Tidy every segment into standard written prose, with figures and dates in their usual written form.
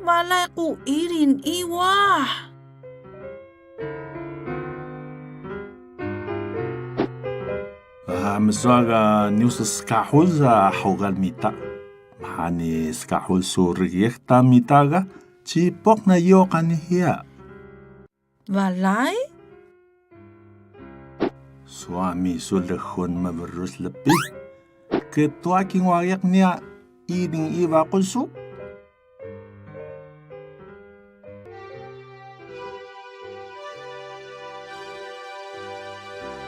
walay ku irin iwah. Mswaga news skahul haugal mita. Mahani skahul suriyekta mitaga cipok na yokan hiya. Walay? Suami sulehun maberus lebih. Ketua king wayak niya iring iwa kulsu.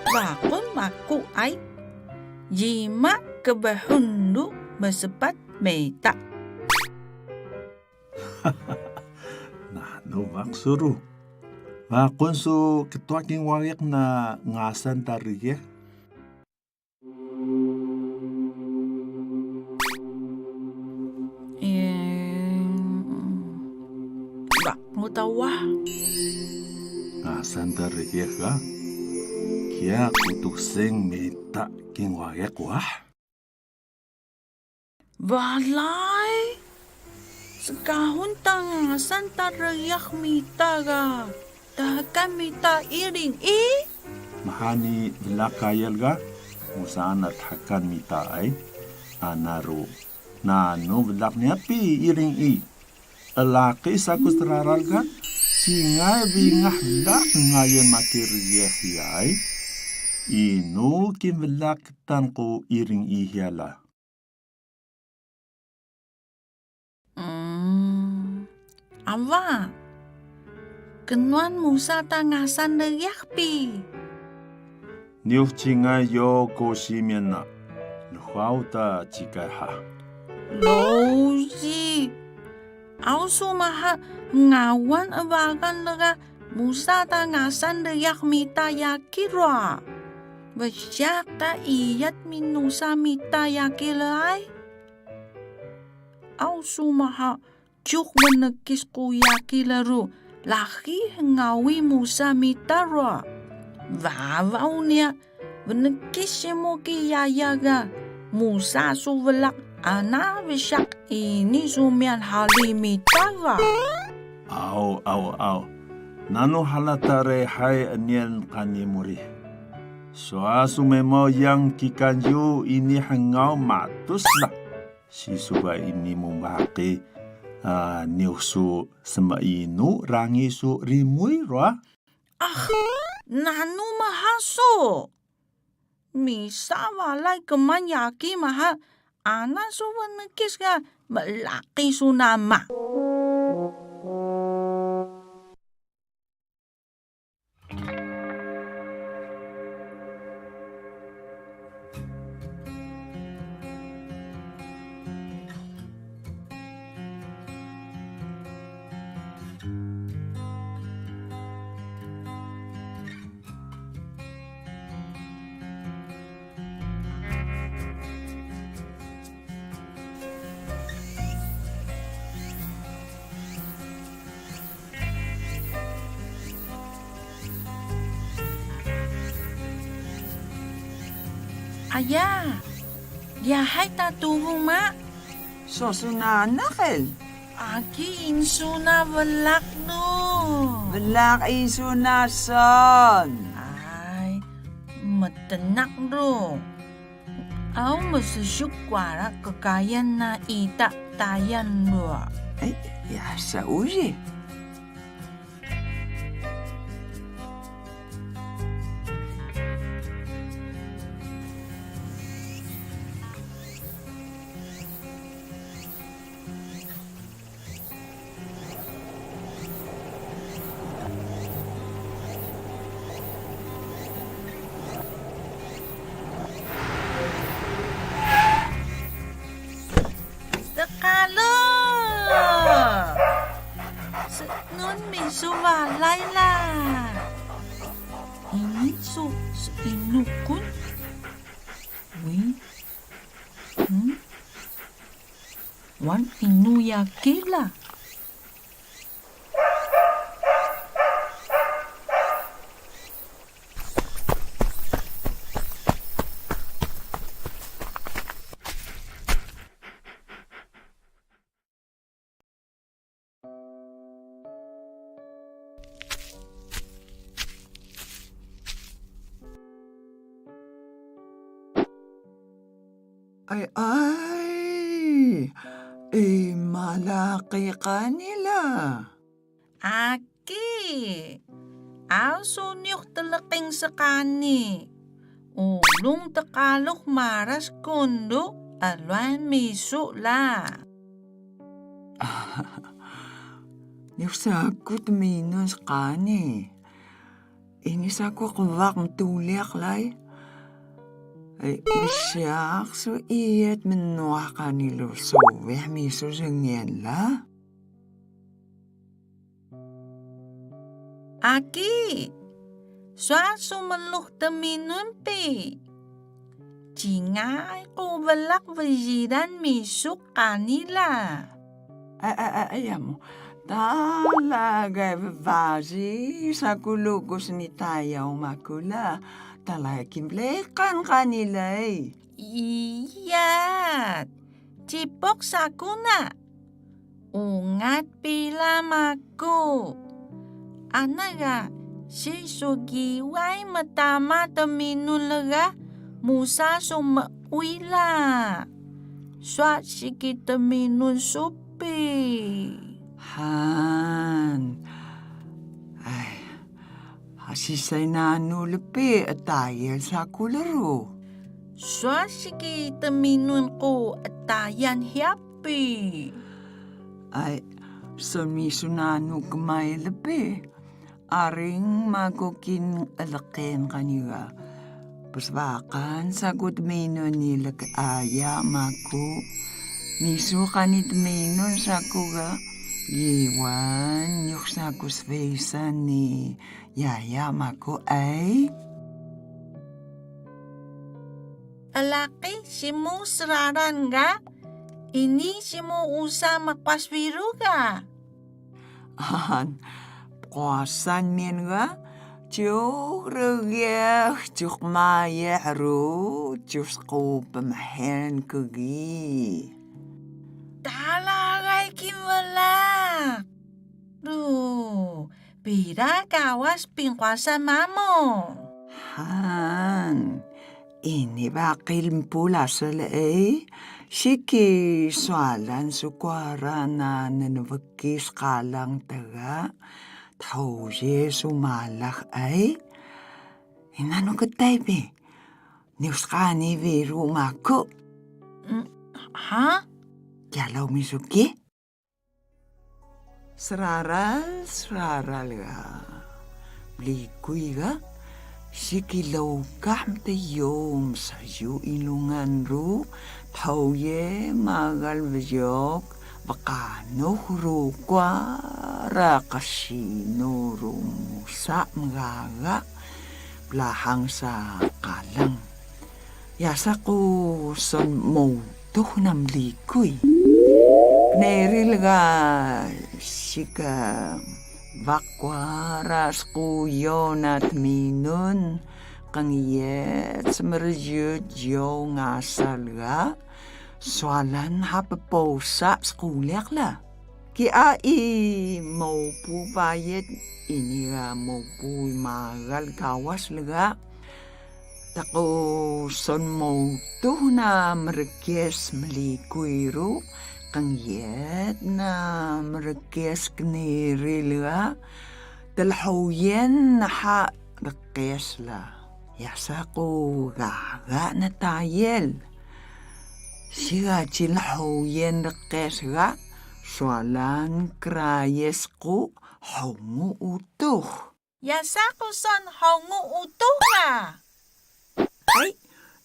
Bakun maku ay jima kebahundu masepat meta. Nah, no maksuru. Bakun su ketua king wayak na ngasan tarige. Bak ngutawah. Ngasan tarige ka? Kaya kutuk sing meta king wayak wah. Walay? Sekahun tangasan tarayak mita ga. Tahakan mita iring Mahani belakayal ga. Musaan at hakan mita ay. Anaro. Nano belak niya pi iring Alaki sa kustraral ga. Singay bingah belak ngayon makiriyah yay. Ino kim belak tan ko iring hiala. Awa, kenuan musa tangasan dayak pi. Niu cingay yo ko simen na. Luhaw ta cikay ha. Loji, au sumaha ngawan abagan laga musa tangasan dayak mita yakirwa. Basyak ta iyat minusa mita yakilay. Au sumaha cuk menekis kuyaki laru laki ngawi musa mitarwa. Vavaw niya menekis mo kiyayaga musa suvelak ana bisyak ini sumian halimitawa. Aw. Nano halatare hai anyan kanimuri. Soasu memo yang kikanju ini hangaw matus lah. Si suba ini mumbaki niusu semainu rangi su rimui roa. Nanu mahaso. Misa walay kemanyaki maha ana suwenekis ga melaki sunama. Ayah, yahay tatuho ma. So sunanakel. Aki inso na balak no. Belak iso nason. Ay, matanak ro. Aw masusyukwara kakayan na ita tayan ro. Ay, yasa uji. Sekalo. Nun miso walay la. Ini so inukun. Wait. Wan inuyakila. Ay, malaki ka nila. Aki, aso niyok talaking sa kani. Ulong takalok maras kondo, alwan miso la. Nifsakot minon sa kani. Inisako kawak mtuliak lay. Ay, isyak so iyat menuah kanilo so miso sengyan la. Aki, sumaluh taminun pe. Jingay ko balak bajiran misuk kanila. Ayam, talaga babazi sa kulugos ni tayaw makula. Talaga kimblekan kanila eh. Iyat, cipok sakuna. Ungat pila mako. Anaga, si sugiway matama taminun laga. Musa sumauila. Swat si kita minun supi. Han. Ay, hasisay na lepi at tayo sa kularo. Swat si kita minun ko at tayan happy. Ay, sumiso na kamay lepi. Aring magukin alaken kanila. Pasbakan sagot minon nila kaaya maku. Miso kanit minon sa kuga. Iwan yung sa kusvesan ni yaya maku ay. Alaki, si mo sararan ga? Ini si mo usa makwaswiru ga? Han, kuasan min ga? Chuk rugyak, chuk maya ru, chuk ko pamahen kugi. Talagay kimwala. Bira kawas pingkwasan mamo. Han, ini bakil pula sala eh. Siki swalan sukwara na nanavakis kalang taga. Tao ye sumalak ay. Inano katay be? News ka ni Vero mako. Ha? Yalaw misuki? Sararal ga. Blikoy ga. Sikilaw kam tayom sa yu ilungan ru. Tao ye magal vajok. Baka no huro kwa rakasino rumusa mga belahang sa kalang. Yasa ko son mo tuh nam likoy. Neril ga sika bakwaras ko yon at minun kang yet semerjut yo ngasal ga. Swalan hapaposa skulyak la. Kia mau pu bayet ini ga mau pu magal kawas laga. Tako son mau tuh na merekes melikuiru kang yet na merekes kniri laga. Talhawen na ha rekes la. Yasa ko gaga na tayel. Siga chilhawen rekes ga. Swalan krayes ko hongo utuh. Yasa ko son hongo utuh na. Ay,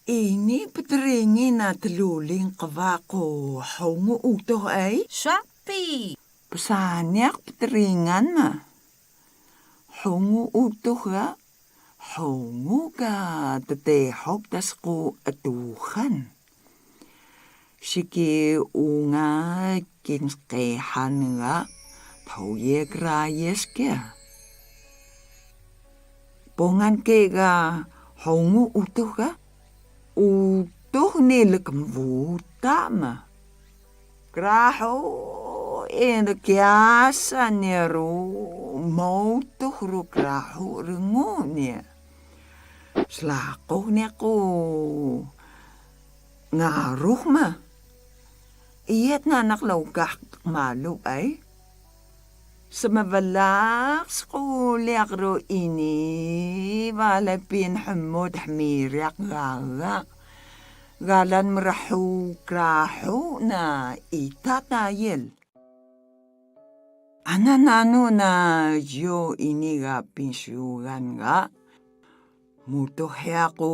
ini petringin na teluling kawa ko hongo utuh ay. Swapi. Pesanyak peteringan ma. Hongo utuh ga. Hongo ga tetehok das ko atuhan. Siki unga kinskehan nga tau ye krayes kya. Pongan ke ga hongu utuh ga. Utuh nilak mvuta ma. Kraho ina kiasa niru mautuh ru kraho rengu niya. Slako niya ko. ngaruh ma. Iyat na naklaugak malu ay. Sa mabalak skuliak ro ini, wala pinhamod hamirak gaga. Galan merahu krahu na itatayel. Ananano na yo ini ga pinsyugan ga. Mutohe ako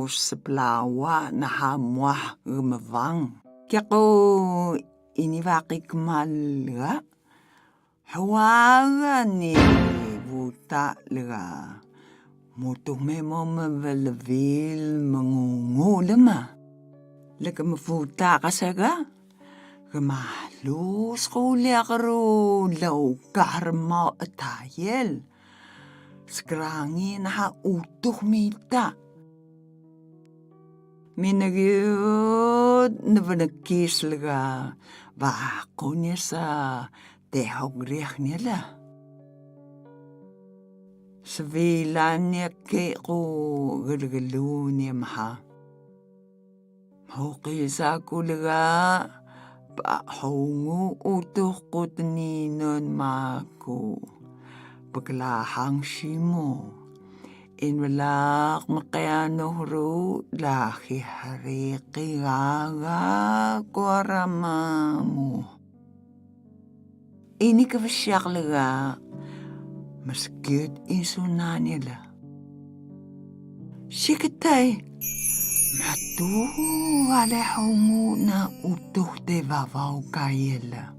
sa plawa na hamwah gumavang. Kaya ko inibaki kumal ga. Hawaga ni buta laga. Mutoh mo mavalawil mangungulama. Laga mafuta ka saga. Kamalus kulia karo law karmaw atayel. Skrangi na utuh mita. Minagyod na banagkis laga. Bako niya sa tehog-riyak nila. Sa vilan niya kay ko galagalo niya maha. Hukay sa ko laga. Paahongo utuh ko taninon mako. Paglahang simo. Inwalak makayano ro laki hariki gaga kuarama mo. Ini kabasyak laga. Maskid insuna nila. Sikitay. Matu wala hongo na utuh de vavaw kayela.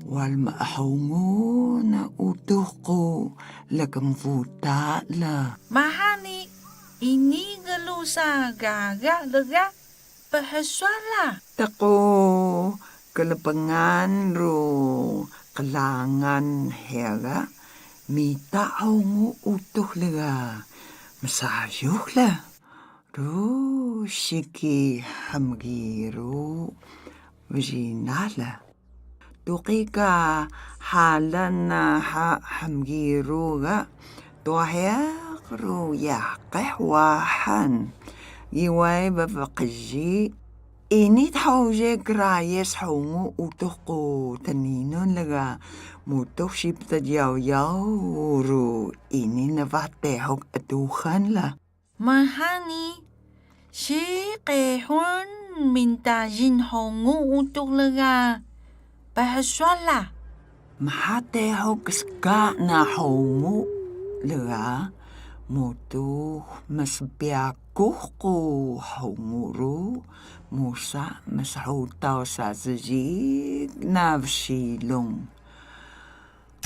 Wal maahongo na utuh ko lagamvuta la. Mahani, ini galusa gaga laga pahaswala. Tako kalapangan ro kalangan hega. Mita hongo utuh laga. Masayok la. Ro shiki hamgiro vijinala. Tuki ka halan na hamgiro ga. Tuayak ro yakahwahan. Iway bapakaji. Init hawje grayes hongo utuh ko taninon laga. Mutuh sipta yaw ro ini navatehog atuhan la. Mahani, si kehon mintajin hongo utuk laga pahaswala. Mahatehog ska na hongo laga. Mutuh mas biyakuh ko hongo ro. Musa mas hutaw sa zajig na vsilong.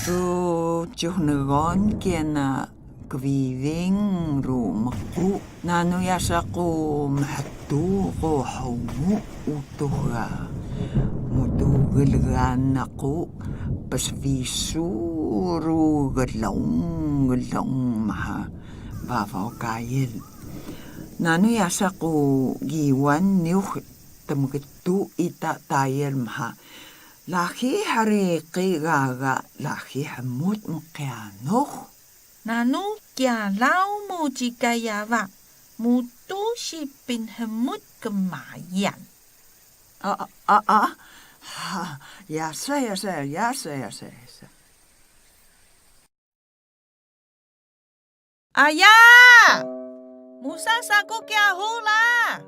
Ro tiyuhnagon kaya na kviving ro maku. Nano yasa ko mahatu ko hongo utuh ga. Mutugalgan ako pasvisu ro galong maha bavaw kayel. Nano yasa ko giwan niyo tamagatu ita tayel maha. Laki hariki gaga laki hamut mukyanok. Nanu kya lau mo jikayawa. Mutu si pinhamut kemayan. Yasa. Ayah! Musa saku kya hula?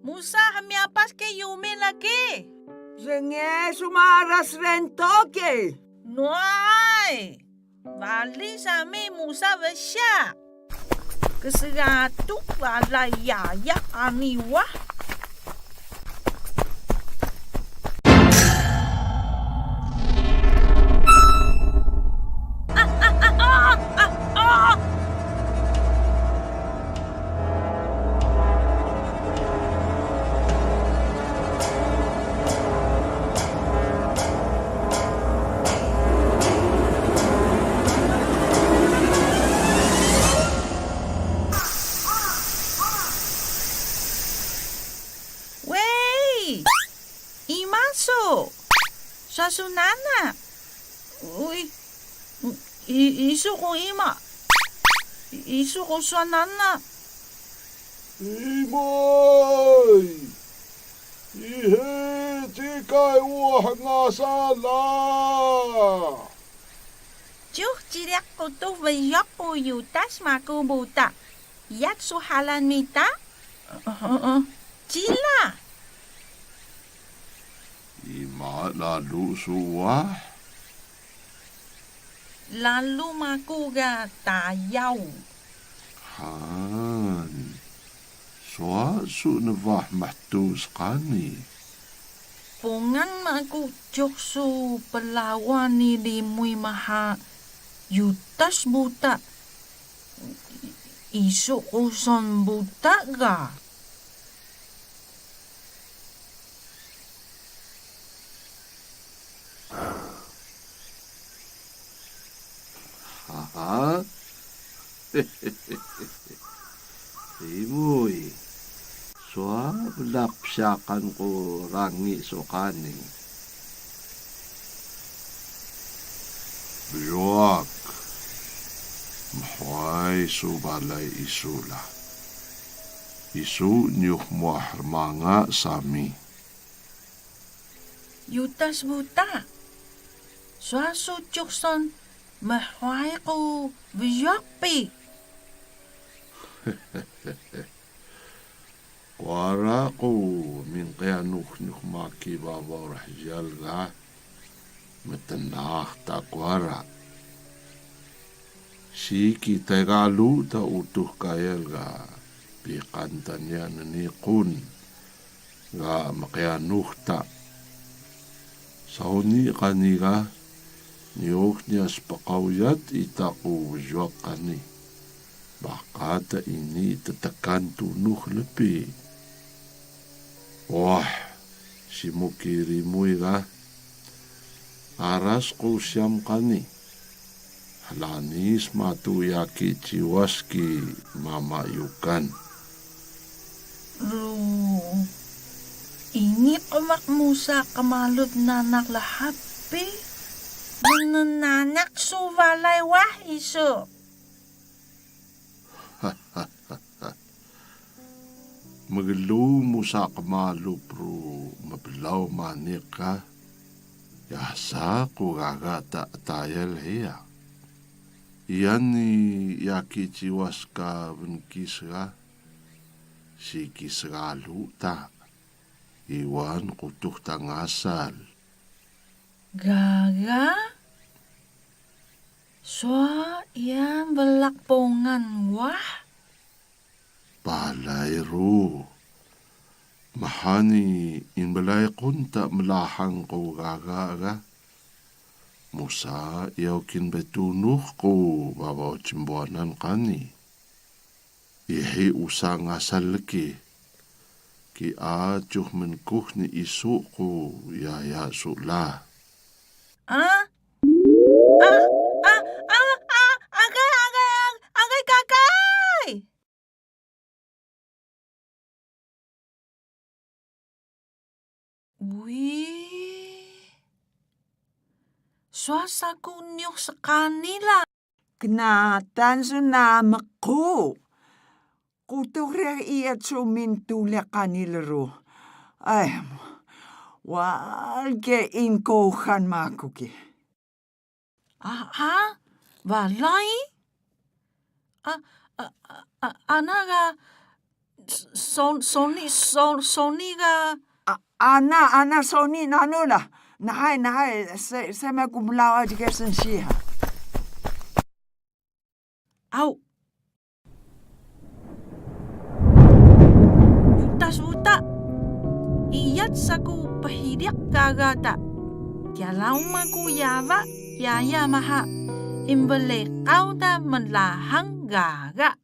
Musa hamiapas ke yumin lagi. Zenge sumaras rentoke. Nuai! Bali sami Musa besya. Keseratuk wala yaya aniwah. Sasunana. Uy. Isu ko ima. Isu ko sanana. Imoy! Ihe tikay wah nga sala! Juh jiriak kutu vayok po yutas makubuta. Yat suhalan mita? Jila! Ima lalu suwah? Lalu makuga tayaw. Han. Suwa su navah mahtus kani. Pungan maku joksu pelawan ni limuy maha yutas buta. Isu kuson buta ga? Haha. Imoy. Suwa lapsyakan ko rangi so kaning. Biwak. Mahway su balay isula. Isu niyuh muaharmanga sami. Yutas buta. Suasu jokson mahway ko viyokpi. Wara ko min kaya nuh maki babaw rahjal ga. Matanah ta kwara. Si kita galu ta utuh kayal ga. Pikantanya nanikun. Ga makayanuh ta. Sauni kaniga. Niyok niya spakawyat itaku wajwak kani. Baka ta ini tetakan tunuh lebih. Wah, si mukirimuy ga. Aras ko siyam kani. Halanis matuyaki ciwaski mamayukan. Ini kamak musa kamalud nanak lahapi. Nanak suvalay wah iso. Maglu mo sa kamalo pro mablaw manik ka. Yasa ko gagata tayal hiya. Iyan ni yaki ciwas ka benkis ka. Si kisgalu ta. Iwan kutuk tangasal. Gaga? Swa yan balakpongan wah? Balay ro. Mahani in balay kunta melahang ko gaga. Musa yaw kin betunuh ko babaw cimbuanan kani. Ihi usang asal laki. Ki ajuh menkuh ni isu ko yaya sula. Agay, kakay! Wih, swasa kunyok sa kanila. Kenatan sunamak ko. Kutukrek iat sumintulak kanilaro. Ay, walke inkohan makuki. Ha? Balay? Anaga, Sony ga... Ana Sony nanula. Nahay, sa kumulawa dikersan siya. Au! Yutas buta! Iyat sa ku pahidiak kagata. Kialaw maguyaba, yaya maha. Imbalik kau da manlahang gaga.